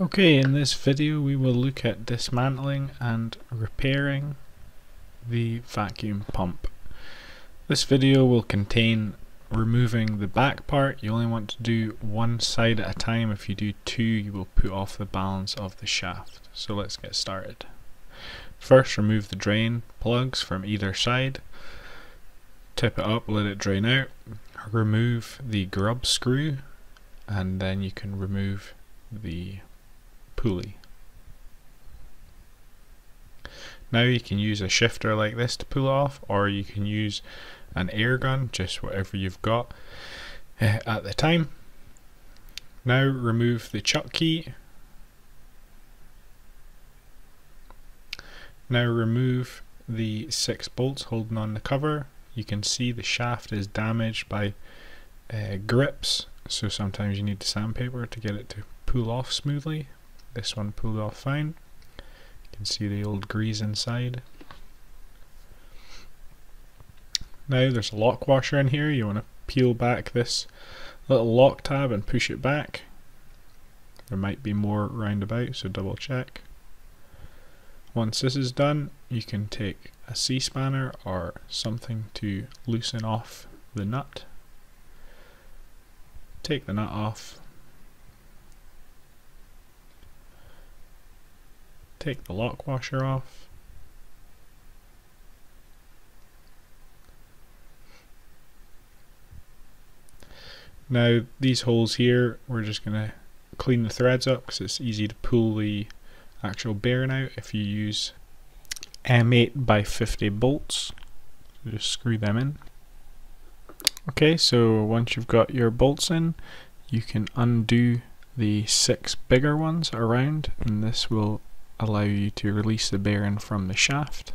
Okay, in this video we will look at dismantling and repairing the vacuum pump. This video will contain removing the back part. You only want to do one side at a time. If you do two, you will put off the balance of the shaft. So let's get started. First, remove the drain plugs from either side. Tip it up, let it drain out. Remove the grub screw, and then you can remove the pulley. Now you can use a shifter like this to pull it off, or you can use an air gun, just whatever you've got at the time. Now remove the chuck key. Now remove the 6 bolts holding on the cover. You can see the shaft is damaged by grips, so sometimes you need sandpaper to get it to pull off smoothly. This one pulled off fine. You can see the old grease inside. Now there's a lock washer in here. You want to peel back this little lock tab and push it back. There might be more round about, so double check. Once this is done, you can take a C-spanner or something to loosen off the nut. Take the nut off. Take the lock washer off. Now these holes here, we're just going to clean the threads up because it's easy to pull the actual bearing out if you use M8x50 bolts. So just screw them in. Okay, so once you've got your bolts in, you can undo the 6 bigger ones around, and this will allow you to release the bearing from the shaft.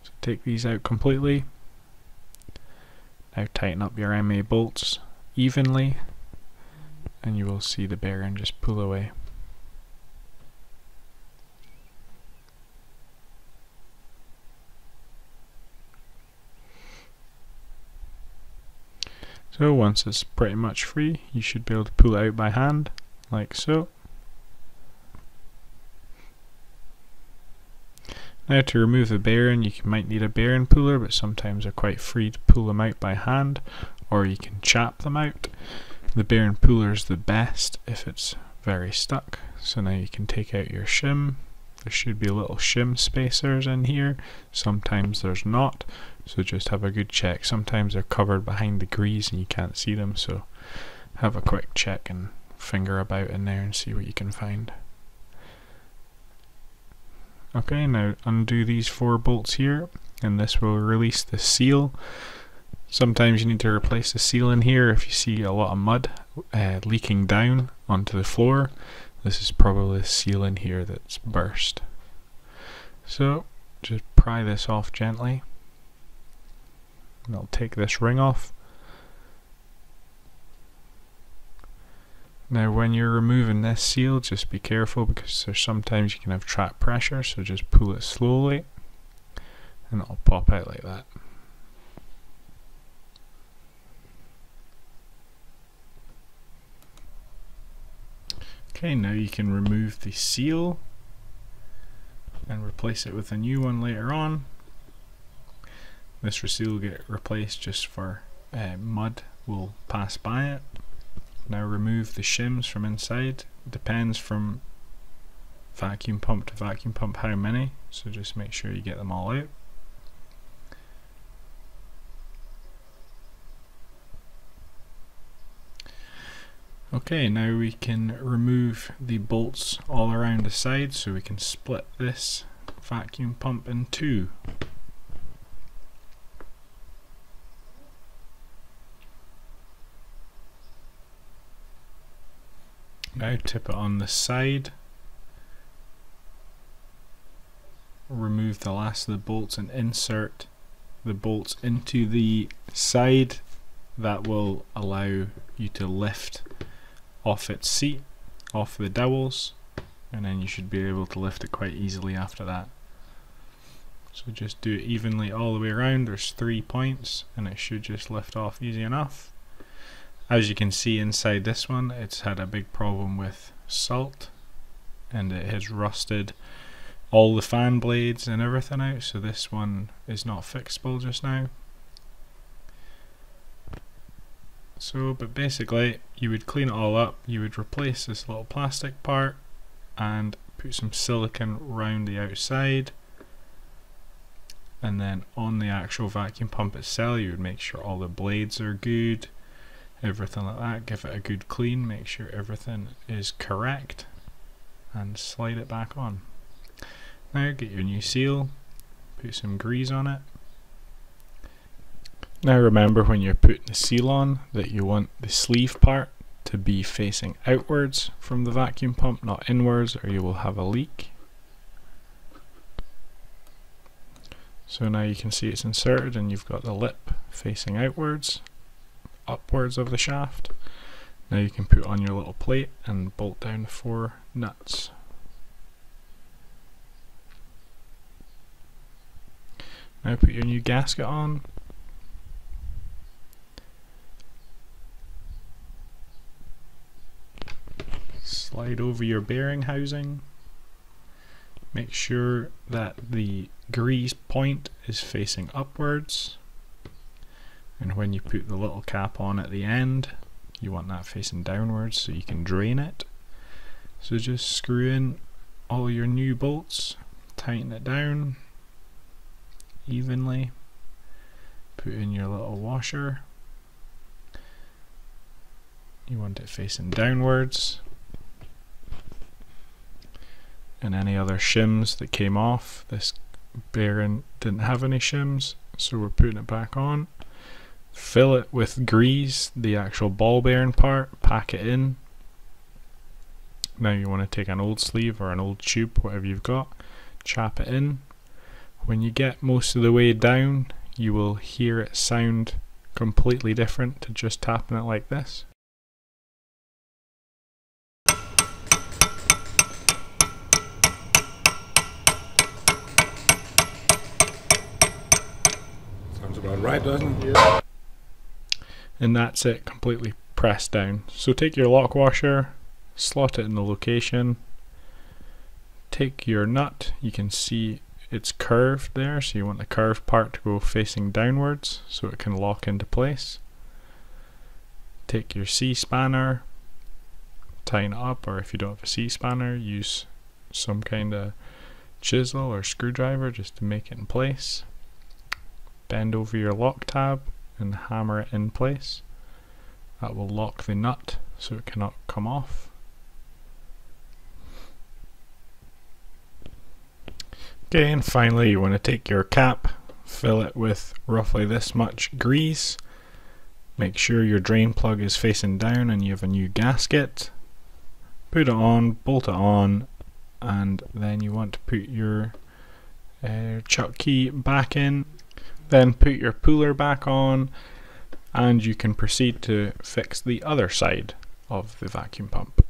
So take these out completely. Now tighten up your MA bolts evenly, and you will see the bearing just pull away. So once it's pretty much free, you should be able to pull it out by hand, like so. Now to remove the bearing, you might need a bearing puller, but sometimes they're quite free to pull them out by hand, or you can chap them out. The bearing puller is the best if it's very stuck. So now you can take out your shim. There should be little shim spacers in here. Sometimes there's not, so just have a good check. Sometimes they're covered behind the grease and you can't see them, so have a quick check and finger about in there and see what you can find. Okay, now undo these 4 bolts here, and this will release the seal. Sometimes you need to replace the seal in here if you see a lot of mud leaking down onto the floor. This is probably the seal in here that's burst. So just pry this off gently, and I'll take this ring off. Now when you're removing this seal, just be careful because there's sometimes you can have trap pressure, so just pull it slowly and it'll pop out like that. Okay, now you can remove the seal and replace it with a new one later on. This seal will get replaced just for mud will pass by it. Now remove the shims from inside. Depends from vacuum pump to vacuum pump how many, so just make sure you get them all out. Okay, now we can remove the bolts all around the side, so we can split this vacuum pump in 2. Now tip it on the side, remove the last of the bolts and insert the bolts into the side. That will allow you to lift off its seat, off the dowels, and then you should be able to lift it quite easily after that. So just do it evenly all the way around. There's 3 points and it should just lift off easy enough. As you can see inside this one, it's had a big problem with salt and it has rusted all the fan blades and everything out, so this one is not fixable just now. So, but basically you would clean it all up, you would replace this little plastic part and put some silicone round the outside, and then on the actual vacuum pump itself you would make sure all the blades are good, everything like that, give it a good clean, make sure everything is correct, and slide it back on. Now get your new seal, put some grease on it. Now remember, when you're putting the seal on, that you want the sleeve part to be facing outwards from the vacuum pump, not inwards, or you will have a leak. So now you can see it's inserted and you've got the lip facing outwards, upwards of the shaft. Now you can put on your little plate and bolt down the 4 nuts. Now put your new gasket on. Slide over your bearing housing. Make sure that the grease point is facing upwards, and when you put the little cap on at the end, you want that facing downwards so you can drain it. So just screw in all your new bolts, tighten it down evenly, put in your little washer. You want it facing downwards. And any other shims that came off, this bearing didn't have any shims, so we're putting it back on. Fill it with grease, the actual ball bearing part, pack it in. Now you want to take an old sleeve or an old tube, whatever you've got, chap it in. When you get most of the way down, you will hear it sound completely different to just tapping it like this. Sounds about right, doesn't it? Yeah. And that's it, completely pressed down. So take your lock washer, slot it in the location, take your nut, you can see it's curved there, so you want the curved part to go facing downwards so it can lock into place. Take your C-spanner, tighten it up, or if you don't have a C-spanner, use some kind of chisel or screwdriver just to make it in place. Bend over your lock tab and hammer it in place. That will lock the nut so it cannot come off. Okay, and finally you want to take your cap, fill it with roughly this much grease. Make sure your drain plug is facing down and you have a new gasket. Put it on, bolt it on, and then you want to put your chuck key back in. Then put your puller back on, and you can proceed to fix the other side of the vacuum pump.